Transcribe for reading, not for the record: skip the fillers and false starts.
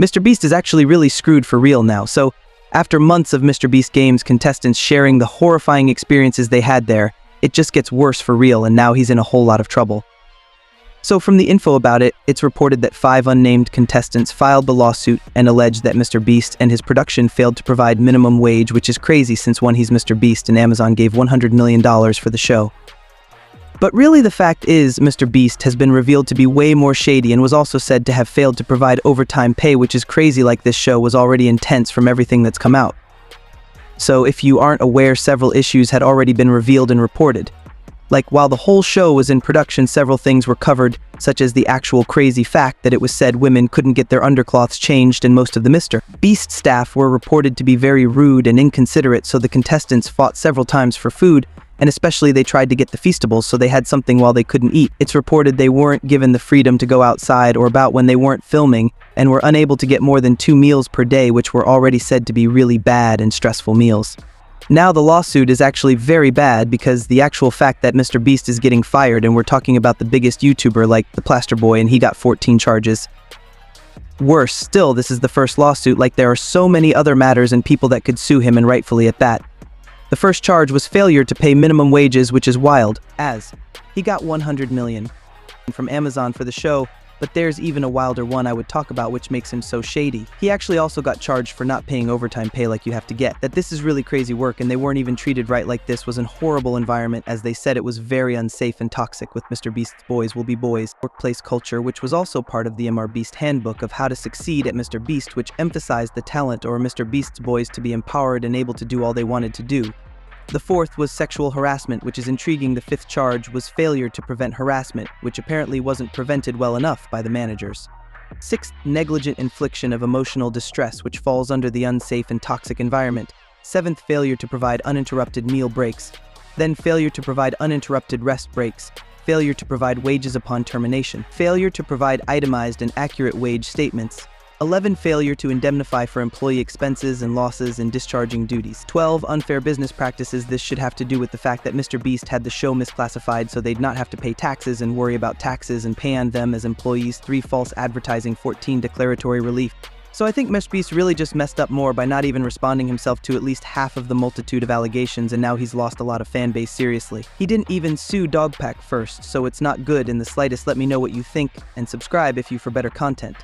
Mrbeast is actually really screwed for real now, so after months of Mrbeast Games contestants sharing the horrifying experiences they had there, it just gets worse for real and now he's in a whole lot of trouble. So from the info about it, it's reported that 5 unnamed contestants filed the lawsuit and alleged that Mrbeast and his production failed to provide minimum wage, which is crazy since he's Mrbeast and Amazon gave $100 million for the show. But really the fact is, Mrbeast has been revealed to be way more shady and was also said to have failed to provide overtime pay, which is crazy, like this show was already intense from everything that's come out. So if you aren't aware, several issues had already been revealed and reported. Like, while the whole show was in production, several things were covered, such as the actual crazy fact that it was said women couldn't get their undercloths changed, and most of the Mrbeast staff were reported to be very rude and inconsiderate, so the contestants fought several times for food, and especially they tried to get the Feastables so they had something while they couldn't eat. It's reported they weren't given the freedom to go outside or about when they weren't filming, and were unable to get more than 2 meals per day, which were already said to be really bad and stressful meals. Now the lawsuit is actually very bad because the actual fact that Mrbeast is getting fired, and we're talking about the biggest YouTuber like the Plaster Boy, and he got 14 charges. Worse still, this is the first lawsuit, like there are so many other matters and people that could sue him, and rightfully at that. The first charge was failure to pay minimum wages, which is wild, as he got $100 million from Amazon for the show, but there's even a wilder one I would talk about which makes him so shady. He actually also got charged for not paying overtime pay like you have to get. That this is really crazy work and they weren't even treated right, like this was a horrible environment, as they said it was very unsafe and toxic with Mrbeast's Boys Will Be Boys workplace culture, which was also part of the Mrbeast handbook of how to succeed at Mrbeast, which emphasized the talent or Mrbeast's boys to be empowered and able to do all they wanted to do. The fourth was sexual harassment, which is intriguing. The fifth charge was failure to prevent harassment, which apparently wasn't prevented well enough by the managers. Sixth, negligent infliction of emotional distress, which falls under the unsafe and toxic environment. Seventh, failure to provide uninterrupted meal breaks. Then failure to provide uninterrupted rest breaks. Failure to provide wages upon termination. Failure to provide itemized and accurate wage statements. 11. Failure to indemnify for employee expenses and losses in discharging duties. 12. Unfair business practices. This should have to do with the fact that Mrbeast had the show misclassified so they'd not have to pay taxes and worry about taxes and pay on them as employees. 3. False advertising. 14. Declaratory relief. So I think Mrbeast really just messed up more by not even responding himself to at least half of the multitude of allegations, and now he's lost a lot of fan base seriously. He didn't even sue Dogpack first, so it's not good in the slightest. Let me know what you think and subscribe if you for better content.